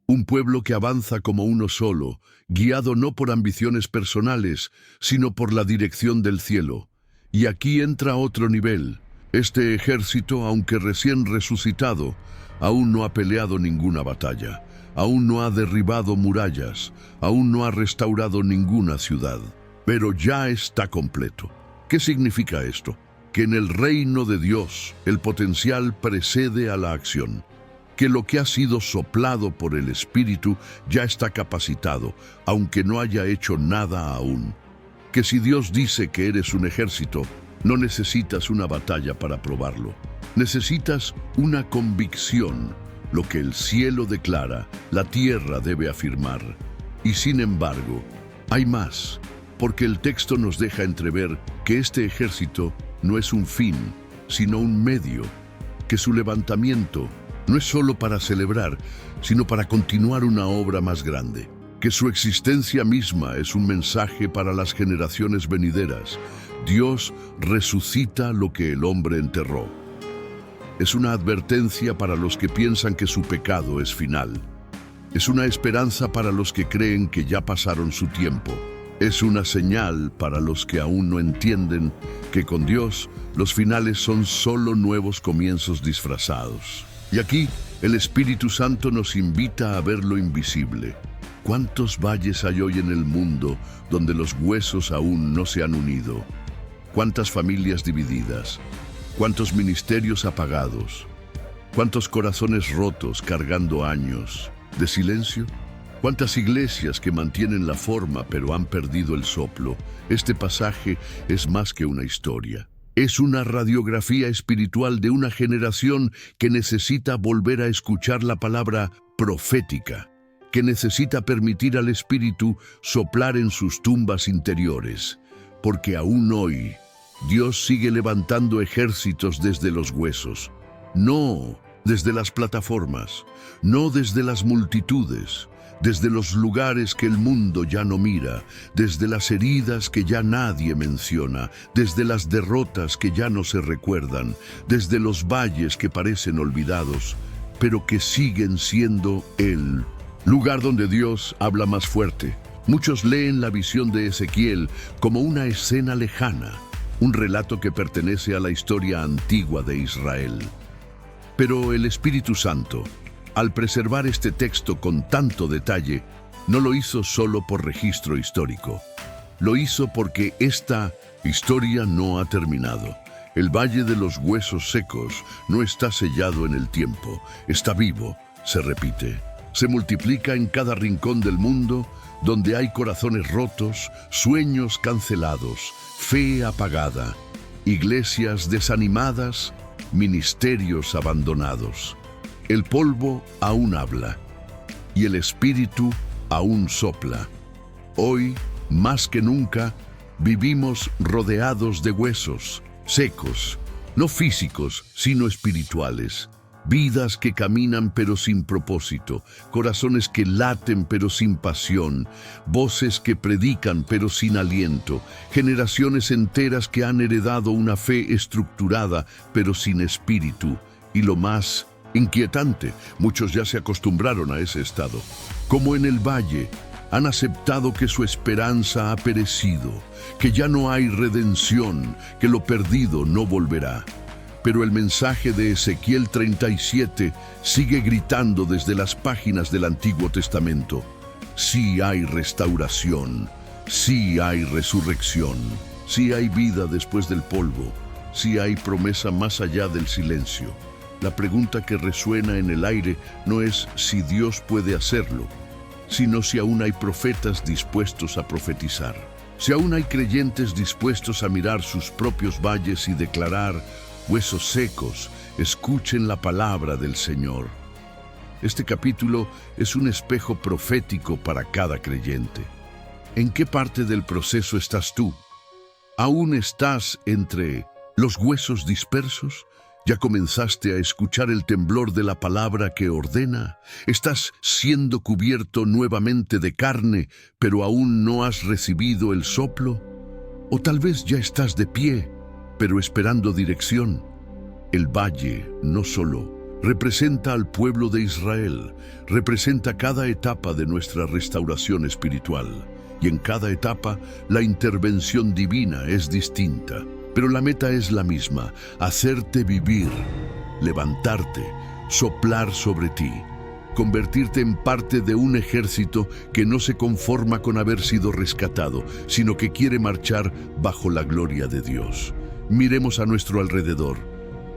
Un pueblo que avanza como uno solo, guiado no por ambiciones personales, sino por la dirección del cielo. Y aquí entra otro nivel. Este ejército, aunque recién resucitado, aún no ha peleado ninguna batalla, aún no ha derribado murallas, aún no ha restaurado ninguna ciudad, pero ya está completo. ¿Qué significa esto? Que en el reino de Dios el potencial precede a la acción, que lo que ha sido soplado por el Espíritu ya está capacitado, aunque no haya hecho nada aún. Que si Dios dice que eres un ejército, no necesitas una batalla para probarlo. Necesitas una convicción. Lo que el cielo declara, la tierra debe afirmar. Y sin embargo, hay más, porque el texto nos deja entrever que este ejército no es un fin, sino un medio, que su levantamiento no es solo para celebrar, sino para continuar una obra más grande, que su existencia misma es un mensaje para las generaciones venideras. Dios resucita lo que el hombre enterró. Es una advertencia para los que piensan que su pecado es final. Es una esperanza para los que creen que ya pasaron su tiempo. Es una señal para los que aún no entienden que con Dios los finales son solo nuevos comienzos disfrazados. Y aquí el Espíritu Santo nos invita a ver lo invisible. ¿Cuántos valles hay hoy en el mundo donde los huesos aún no se han unido? ¿Cuántas familias divididas? ¿Cuántos ministerios apagados? ¿Cuántos corazones rotos cargando años de silencio? ¿Cuántas iglesias que mantienen la forma pero han perdido el soplo? Este pasaje es más que una historia. Es una radiografía espiritual de una generación que necesita volver a escuchar la palabra profética, que necesita permitir al Espíritu soplar en sus tumbas interiores, porque aún hoy Dios sigue levantando ejércitos desde los huesos, no desde las plataformas, no desde las multitudes, desde los lugares que el mundo ya no mira, desde las heridas que ya nadie menciona, desde las derrotas que ya no se recuerdan, desde los valles que parecen olvidados, pero que siguen siendo el lugar donde Dios habla más fuerte. Muchos leen la visión de Ezequiel como una escena lejana, un relato que pertenece a la historia antigua de Israel. Pero el Espíritu Santo, al preservar este texto con tanto detalle, no lo hizo solo por registro histórico. Lo hizo porque esta historia no ha terminado. El Valle de los Huesos Secos no está sellado en el tiempo, está vivo, se repite. Se multiplica en cada rincón del mundo donde hay corazones rotos, sueños cancelados, fe apagada, iglesias desanimadas, ministerios abandonados. El polvo aún habla y el Espíritu aún sopla. Hoy, más que nunca, vivimos rodeados de huesos secos, no físicos, sino espirituales. Vidas que caminan pero sin propósito, corazones que laten pero sin pasión, voces que predican pero sin aliento, generaciones enteras que han heredado una fe estructurada pero sin espíritu. Y lo más inquietante, muchos ya se acostumbraron a ese estado. Como en el valle, han aceptado que su esperanza ha perecido, que ya no hay redención, que lo perdido no volverá. Pero el mensaje de Ezequiel 37 sigue gritando desde las páginas del Antiguo Testamento. Sí hay restauración, sí hay resurrección, sí hay vida después del polvo, sí hay promesa más allá del silencio. La pregunta que resuena en el aire no es si Dios puede hacerlo, sino si aún hay profetas dispuestos a profetizar. Si aún hay creyentes dispuestos a mirar sus propios valles y declarar: huesos secos, escuchen la palabra del Señor. Este capítulo es un espejo profético para cada creyente. ¿En qué parte del proceso estás tú? ¿Aún estás entre los huesos dispersos? ¿Ya comenzaste a escuchar el temblor de la palabra que ordena? ¿Estás siendo cubierto nuevamente de carne, pero aún no has recibido el soplo? ¿O tal vez ya estás de pie, pero esperando dirección? El valle no solo representa al pueblo de Israel, representa cada etapa de nuestra restauración espiritual. Y en cada etapa, la intervención divina es distinta. Pero la meta es la misma: hacerte vivir, levantarte, soplar sobre ti, convertirte en parte de un ejército que no se conforma con haber sido rescatado, sino que quiere marchar bajo la gloria de Dios. Miremos a nuestro alrededor.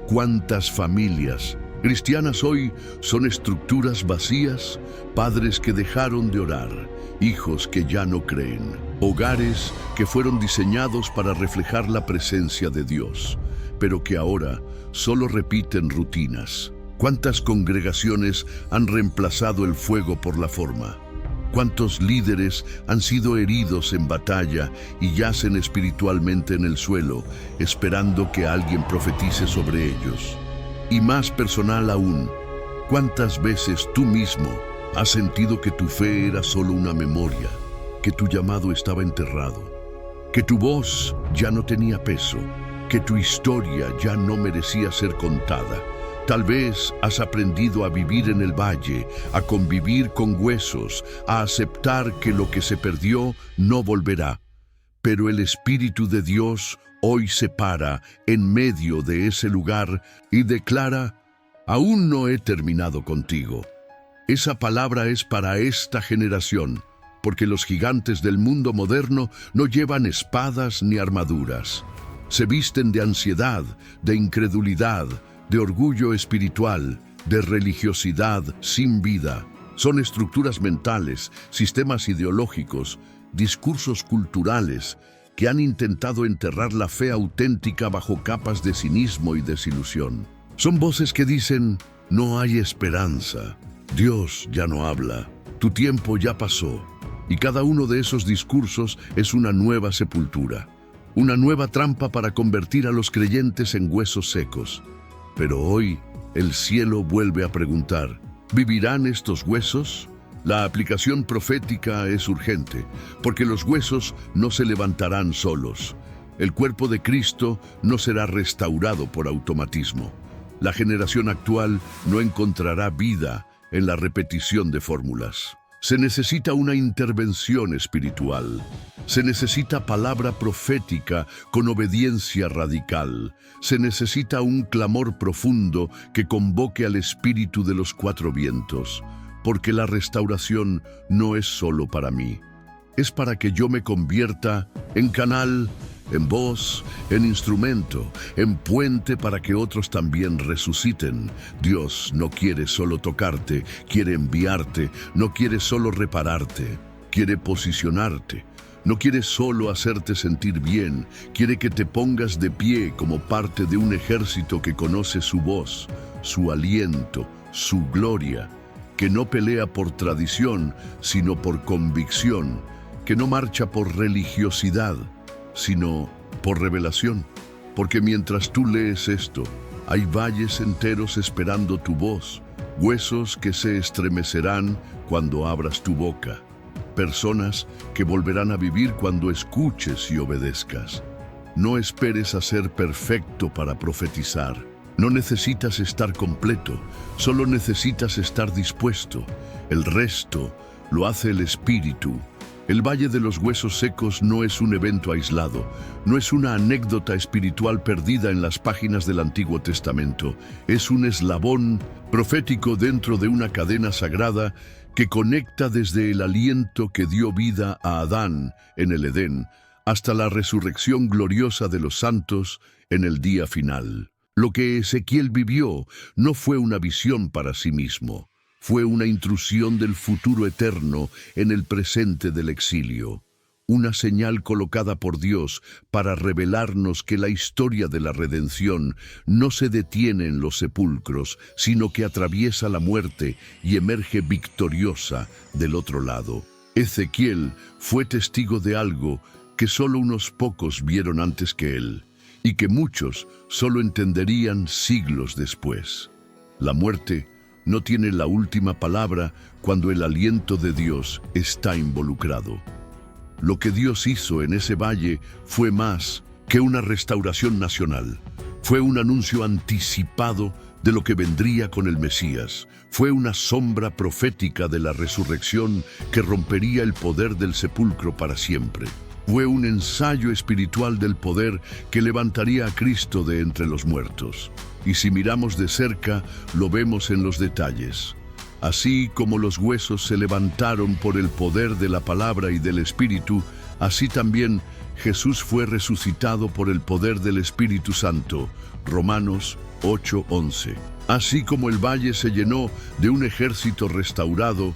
¿Cuántas familias cristianas hoy son estructuras vacías, padres que dejaron de orar, hijos que ya no creen, hogares que fueron diseñados para reflejar la presencia de Dios, pero que ahora solo repiten rutinas? ¿Cuántas congregaciones han reemplazado el fuego por la forma? ¿Cuántos líderes han sido heridos en batalla y yacen espiritualmente en el suelo, esperando que alguien profetice sobre ellos? Y más personal aún, ¿cuántas veces tú mismo has sentido que tu fe era solo una memoria, que tu llamado estaba enterrado, que tu voz ya no tenía peso, que tu historia ya no merecía ser contada? Tal vez has aprendido a vivir en el valle, a convivir con huesos, a aceptar que lo que se perdió no volverá. Pero el Espíritu de Dios hoy se para en medio de ese lugar y declara: aún no he terminado contigo. Esa palabra es para esta generación, porque los gigantes del mundo moderno no llevan espadas ni armaduras. Se visten de ansiedad, de incredulidad, de orgullo espiritual, de religiosidad sin vida. Son estructuras mentales, sistemas ideológicos, discursos culturales que han intentado enterrar la fe auténtica bajo capas de cinismo y desilusión. Son voces que dicen: no hay esperanza, Dios ya no habla, tu tiempo ya pasó. Y cada uno de esos discursos es una nueva sepultura, una nueva trampa para convertir a los creyentes en huesos secos. Pero hoy el cielo vuelve a preguntar: ¿vivirán estos huesos? La aplicación profética es urgente, porque los huesos no se levantarán solos. El cuerpo de Cristo no será restaurado por automatismo. La generación actual no encontrará vida en la repetición de fórmulas. Se necesita una intervención espiritual. Se necesita palabra profética con obediencia radical. Se necesita un clamor profundo que convoque al espíritu de los cuatro vientos. Porque la restauración no es solo para mí. Es para que yo me convierta en canal, en voz, en instrumento, en puente para que otros también resuciten. Dios no quiere solo tocarte, quiere enviarte, no quiere solo repararte, quiere posicionarte. No quiere solo hacerte sentir bien, quiere que te pongas de pie como parte de un ejército que conoce su voz, su aliento, su gloria, que no pelea por tradición, sino por convicción, que no marcha por religiosidad, sino por revelación. Porque mientras tú lees esto, hay valles enteros esperando tu voz, huesos que se estremecerán cuando abras tu boca, personas que volverán a vivir cuando escuches y obedezcas. No esperes a ser perfecto para profetizar. No necesitas estar completo, solo necesitas estar dispuesto. El resto lo hace el Espíritu. El Valle de los Huesos Secos no es un evento aislado, no es una anécdota espiritual perdida en las páginas del Antiguo Testamento. Es un eslabón profético dentro de una cadena sagrada que conecta desde el aliento que dio vida a Adán en el Edén hasta la resurrección gloriosa de los santos en el día final. Lo que Ezequiel vivió no fue una visión para sí mismo, fue una intrusión del futuro eterno en el presente del exilio, una señal colocada por Dios para revelarnos que la historia de la redención no se detiene en los sepulcros, sino que atraviesa la muerte y emerge victoriosa del otro lado. Ezequiel fue testigo de algo que solo unos pocos vieron antes que él, y que muchos solo entenderían siglos después. La muerte no tiene la última palabra cuando el aliento de Dios está involucrado. Lo que Dios hizo en ese valle fue más que una restauración nacional. Fue un anuncio anticipado de lo que vendría con el Mesías. Fue una sombra profética de la resurrección que rompería el poder del sepulcro para siempre. Fue un ensayo espiritual del poder que levantaría a Cristo de entre los muertos. Y si miramos de cerca, lo vemos en los detalles. Así como los huesos se levantaron por el poder de la palabra y del Espíritu, así también Jesús fue resucitado por el poder del Espíritu Santo. Romanos 8:11. Así como el valle se llenó de un ejército restaurado,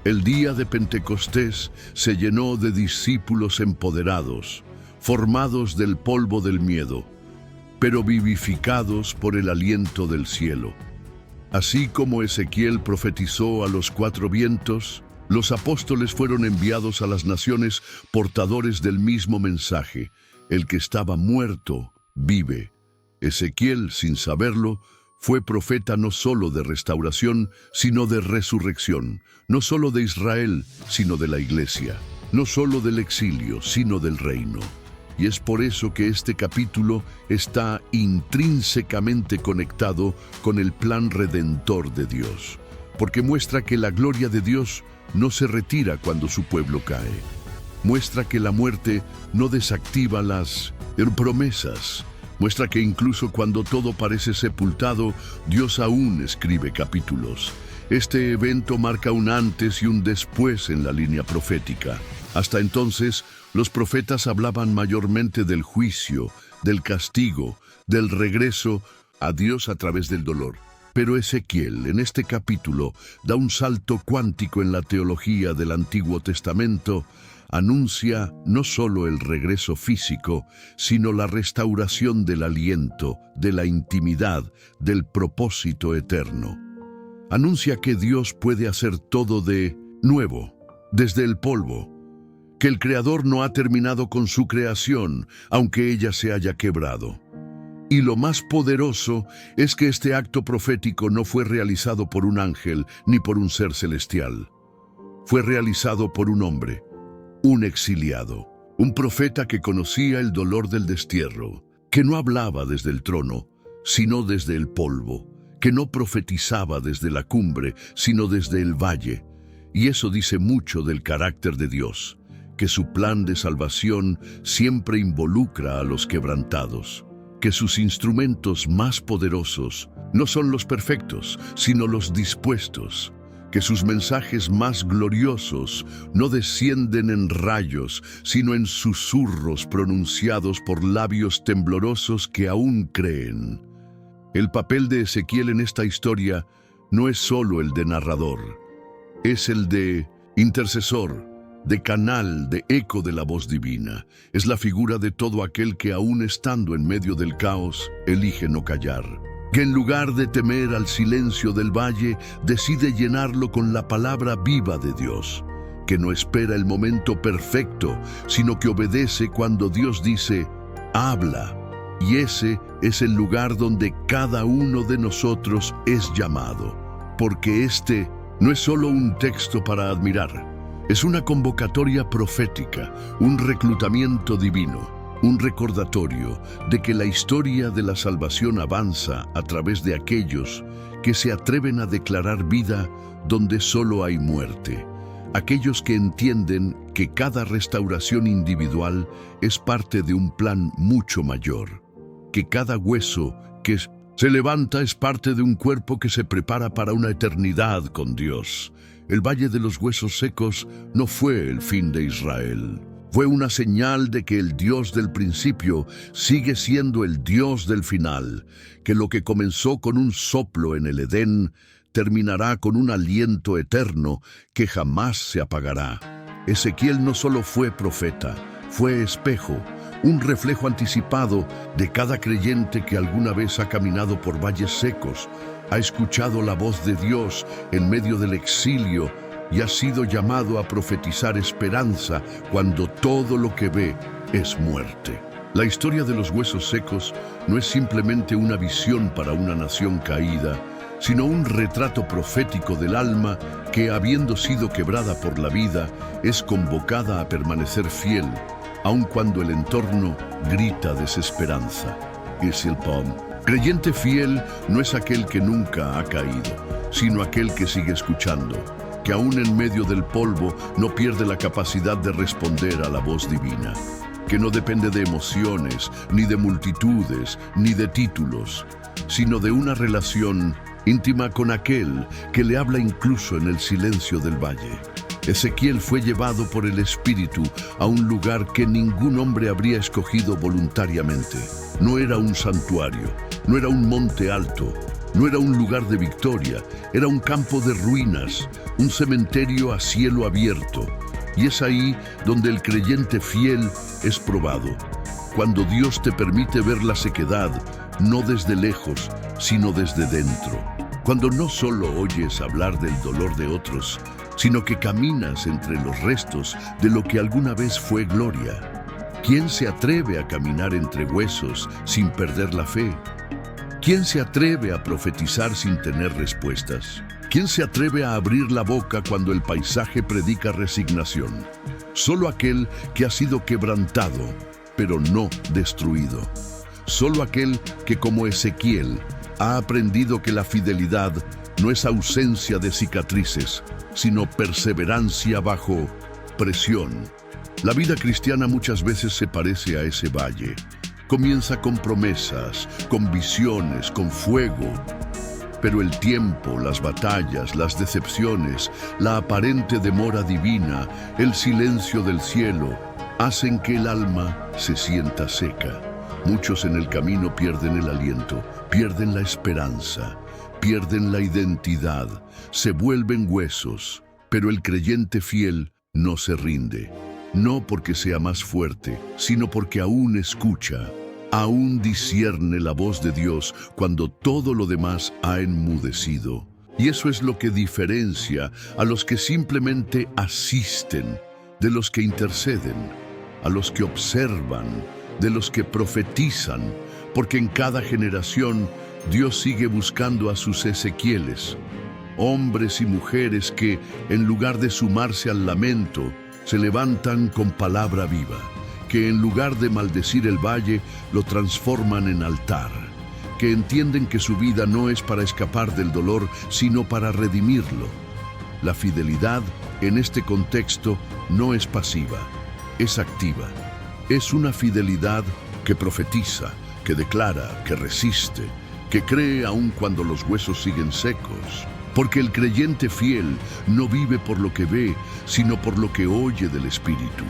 el día de Pentecostés se llenó de discípulos empoderados, formados del polvo del miedo, pero vivificados por el aliento del cielo. Así como Ezequiel profetizó a los cuatro vientos, los apóstoles fueron enviados a las naciones portadores del mismo mensaje: el que estaba muerto vive. Ezequiel, sin saberlo, fue profeta no solo de restauración, sino de resurrección, no solo de Israel, sino de la Iglesia, no solo del exilio, sino del reino. Y es por eso que este capítulo está intrínsecamente conectado con el plan redentor de Dios, porque muestra que la gloria de Dios no se retira cuando su pueblo cae. Muestra que la muerte no desactiva las promesas. Muestra que incluso cuando todo parece sepultado, Dios aún escribe capítulos. Este evento marca un antes y un después en la línea profética. Hasta entonces, los profetas hablaban mayormente del juicio, del castigo, del regreso a Dios a través del dolor. Pero Ezequiel, en este capítulo, da un salto cuántico en la teología del Antiguo Testamento. Anuncia no solo el regreso físico, sino la restauración del aliento, de la intimidad, del propósito eterno. Anuncia que Dios puede hacer todo de nuevo, desde el polvo, que el Creador no ha terminado con su creación, aunque ella se haya quebrado. Y lo más poderoso es que este acto profético no fue realizado por un ángel ni por un ser celestial. Fue realizado por un hombre, un exiliado, un profeta que conocía el dolor del destierro, que no hablaba desde el trono, sino desde el polvo, que no profetizaba desde la cumbre, sino desde el valle. Y eso dice mucho del carácter de Dios, que su plan de salvación siempre involucra a los quebrantados, que sus instrumentos más poderosos no son los perfectos, sino los dispuestos, que sus mensajes más gloriosos no descienden en rayos, sino en susurros pronunciados por labios temblorosos que aún creen. El papel de Ezequiel en esta historia no es solo el de narrador, es el de intercesor, de canal, de eco de la voz divina. Es la figura de todo aquel que, aún estando en medio del caos, elige no callar, que en lugar de temer al silencio del valle, decide llenarlo con la palabra viva de Dios, que no espera el momento perfecto, sino que obedece cuando Dios dice, habla. Y ese es el lugar donde cada uno de nosotros es llamado, porque este no es solo un texto para admirar, es una convocatoria profética, un reclutamiento divino, un recordatorio de que la historia de la salvación avanza a través de aquellos que se atreven a declarar vida donde solo hay muerte, aquellos que entienden que cada restauración individual es parte de un plan mucho mayor, que cada hueso que se levanta es parte de un cuerpo que se prepara para una eternidad con Dios. El Valle de los Huesos Secos no fue el fin de Israel. Fue una señal de que el Dios del principio sigue siendo el Dios del final, que lo que comenzó con un soplo en el Edén terminará con un aliento eterno que jamás se apagará. Ezequiel no solo fue profeta, fue espejo, un reflejo anticipado de cada creyente que alguna vez ha caminado por valles secos, ha escuchado la voz de Dios en medio del exilio y ha sido llamado a profetizar esperanza cuando todo lo que ve es muerte. La historia de los huesos secos no es simplemente una visión para una nación caída, sino un retrato profético del alma que, habiendo sido quebrada por la vida, es convocada a permanecer fiel, aun cuando el entorno grita desesperanza. Gizil Pom. Creyente fiel no es aquel que nunca ha caído, sino aquel que sigue escuchando, que aún en medio del polvo no pierde la capacidad de responder a la voz divina, que no depende de emociones, ni de multitudes, ni de títulos, sino de una relación íntima con aquel que le habla incluso en el silencio del valle. Ezequiel fue llevado por el Espíritu a un lugar que ningún hombre habría escogido voluntariamente. No era un santuario, no era un monte alto, no era un lugar de victoria, era un campo de ruinas, un cementerio a cielo abierto. Y es ahí donde el creyente fiel es probado, cuando Dios te permite ver la sequedad, no desde lejos, sino desde dentro. Cuando no solo oyes hablar del dolor de otros, sino que caminas entre los restos de lo que alguna vez fue gloria. ¿Quién se atreve a caminar entre huesos sin perder la fe? ¿Quién se atreve a profetizar sin tener respuestas? ¿Quién se atreve a abrir la boca cuando el paisaje predica resignación? Solo aquel que ha sido quebrantado, pero no destruido. Solo aquel que, como Ezequiel, ha aprendido que la fidelidad no es ausencia de cicatrices, sino perseverancia bajo presión. La vida cristiana muchas veces se parece a ese valle. Comienza con promesas, con visiones, con fuego. Pero el tiempo, las batallas, las decepciones, la aparente demora divina, el silencio del cielo, hacen que el alma se sienta seca. Muchos en el camino pierden el aliento, pierden la esperanza, pierden la identidad, se vuelven huesos. Pero el creyente fiel no se rinde, no porque sea más fuerte, sino porque aún escucha, aún discierne la voz de Dios cuando todo lo demás ha enmudecido. Y eso es lo que diferencia a los que simplemente asisten, de los que interceden, a los que observan, de los que profetizan, porque en cada generación Dios sigue buscando a sus Ezequieles, hombres y mujeres que, en lugar de sumarse al lamento, se levantan con palabra viva, que en lugar de maldecir el valle, lo transforman en altar, que entienden que su vida no es para escapar del dolor, sino para redimirlo. La fidelidad, en este contexto, no es pasiva, es activa. Es una fidelidad que profetiza, que declara, que resiste, que cree aun cuando los huesos siguen secos. Porque el creyente fiel no vive por lo que ve, sino por lo que oye del Espíritu.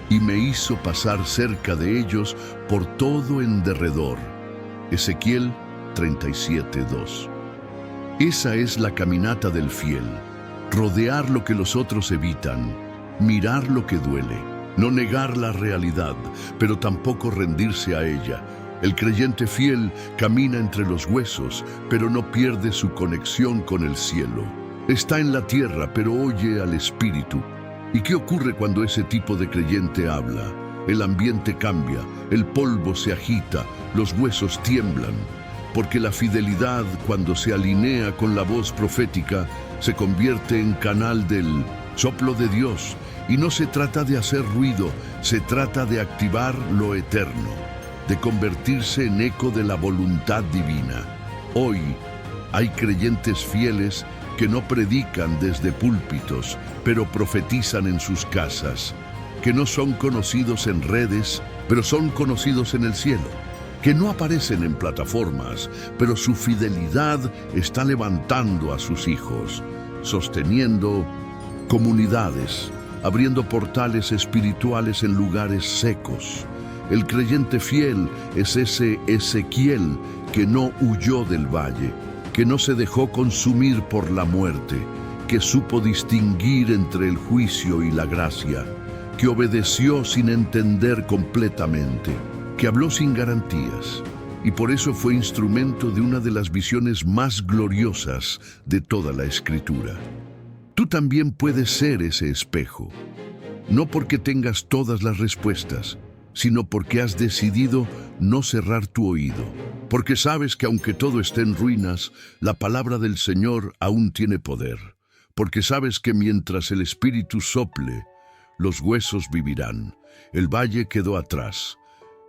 Y me hizo pasar cerca de ellos por todo en derredor. Ezequiel 37:2. Esa es la caminata del fiel. Rodear lo que los otros evitan, mirar lo que duele, no negar la realidad, pero tampoco rendirse a ella. El creyente fiel camina entre los huesos, pero no pierde su conexión con el cielo. Está en la tierra, pero oye al Espíritu. ¿Y qué ocurre cuando ese tipo de creyente habla? El ambiente cambia, el polvo se agita, los huesos tiemblan. Porque la fidelidad, cuando se alinea con la voz profética, se convierte en canal del soplo de Dios. Y no se trata de hacer ruido, se trata de activar lo eterno, de convertirse en eco de la voluntad divina. Hoy hay creyentes fieles que no predican desde púlpitos, pero profetizan en sus casas, que no son conocidos en redes, pero son conocidos en el cielo, que no aparecen en plataformas, pero su fidelidad está levantando a sus hijos, sosteniendo comunidades, abriendo portales espirituales en lugares secos. El creyente fiel es ese Ezequiel que no huyó del valle, que no se dejó consumir por la muerte, que supo distinguir entre el juicio y la gracia, que obedeció sin entender completamente, que habló sin garantías, y por eso fue instrumento de una de las visiones más gloriosas de toda la Escritura. Tú también puedes ser ese espejo, no porque tengas todas las respuestas, sino porque has decidido no cerrar tu oído, porque sabes que aunque todo esté en ruinas, la palabra del Señor aún tiene poder, porque sabes que mientras el Espíritu sople, los huesos vivirán. El valle quedó atrás,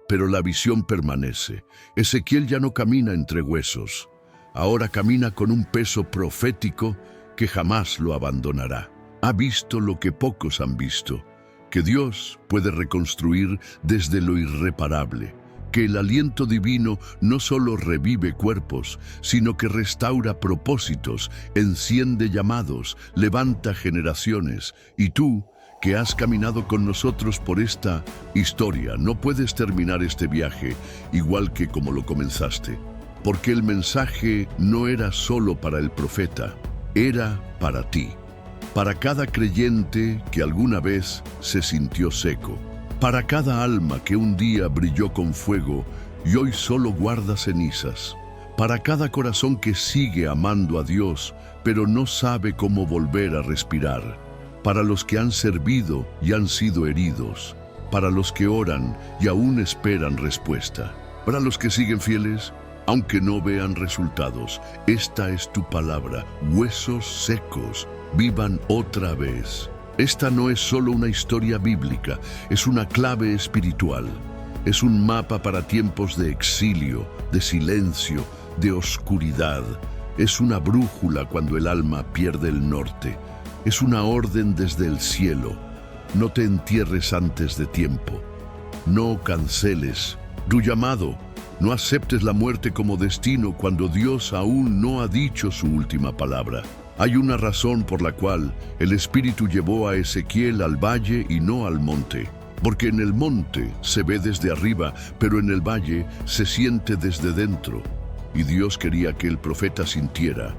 pero la visión permanece. Ezequiel ya no camina entre huesos, ahora camina con un peso profético que jamás lo abandonará. Ha visto lo que pocos han visto, que Dios puede reconstruir desde lo irreparable, que el aliento divino no solo revive cuerpos, sino que restaura propósitos, enciende llamados, levanta generaciones. Y tú, que has caminado con nosotros por esta historia, no puedes terminar este viaje igual que como lo comenzaste, porque el mensaje no era solo para el profeta, era para ti. Para cada creyente que alguna vez se sintió seco, para cada alma que un día brilló con fuego y hoy solo guarda cenizas, para cada corazón que sigue amando a Dios pero no sabe cómo volver a respirar, para los que han servido y han sido heridos, para los que oran y aún esperan respuesta, para los que siguen fieles, aunque no vean resultados. Esta es tu palabra: huesos secos, vivan otra vez. Esta no es solo una historia bíblica, es una clave espiritual. Es un mapa para tiempos de exilio, de silencio, de oscuridad. Es una brújula cuando el alma pierde el norte. Es una orden desde el cielo. No te entierres antes de tiempo. No canceles tu llamado. No aceptes la muerte como destino cuando Dios aún no ha dicho su última palabra. Hay una razón por la cual el Espíritu llevó a Ezequiel al valle y no al monte. Porque en el monte se ve desde arriba, pero en el valle se siente desde dentro. Y Dios quería que el profeta sintiera,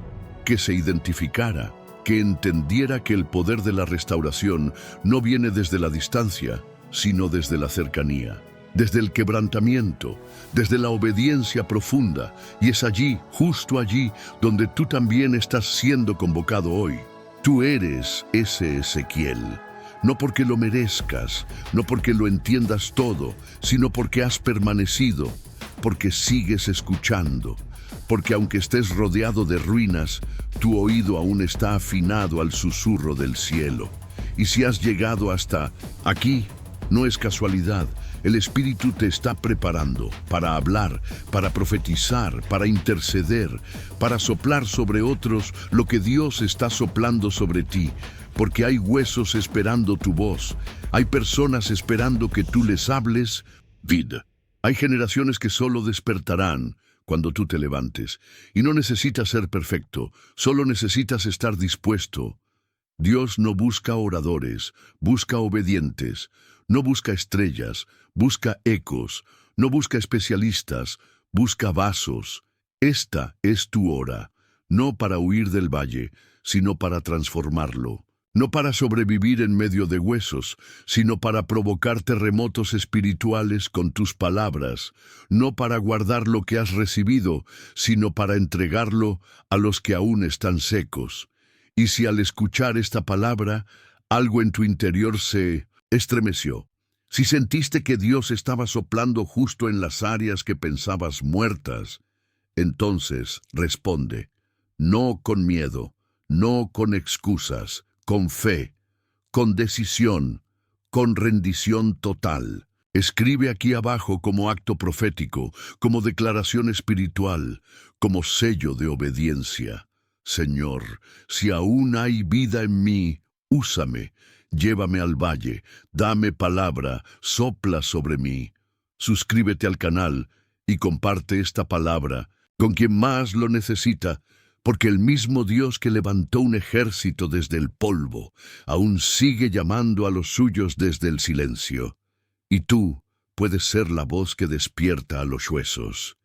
que se identificara, que entendiera que el poder de la restauración no viene desde la distancia, sino desde la cercanía, desde el quebrantamiento, desde la obediencia profunda. Y es allí, justo allí, donde tú también estás siendo convocado hoy. Tú eres ese Ezequiel. No porque lo merezcas, no porque lo entiendas todo, sino porque has permanecido, porque sigues escuchando, porque aunque estés rodeado de ruinas, tu oído aún está afinado al susurro del cielo. Y si has llegado hasta aquí, no es casualidad. El Espíritu te está preparando para hablar, para profetizar, para interceder, para soplar sobre otros lo que Dios está soplando sobre ti, porque hay huesos esperando tu voz, hay personas esperando que tú les hables vida. Hay generaciones que solo despertarán cuando tú te levantes, y no necesitas ser perfecto, solo necesitas estar dispuesto. Dios no busca oradores, busca obedientes. No busca estrellas, busca ecos. No busca especialistas, busca vasos. Esta es tu hora, no para huir del valle, sino para transformarlo. No para sobrevivir en medio de huesos, sino para provocar terremotos espirituales con tus palabras. No para guardar lo que has recibido, sino para entregarlo a los que aún están secos. Y si al escuchar esta palabra, algo en tu interior se estremeció, si sentiste que Dios estaba soplando justo en las áreas que pensabas muertas, entonces responde, no con miedo, no con excusas, con fe, con decisión, con rendición total. Escribe aquí abajo como acto profético, como declaración espiritual, como sello de obediencia. Señor, si aún hay vida en mí, úsame, llévame al valle, dame palabra, sopla sobre mí. Suscríbete al canal y comparte esta palabra con quien más lo necesita, porque el mismo Dios que levantó un ejército desde el polvo, aún sigue llamando a los suyos desde el silencio. Y tú puedes ser la voz que despierta a los huesos.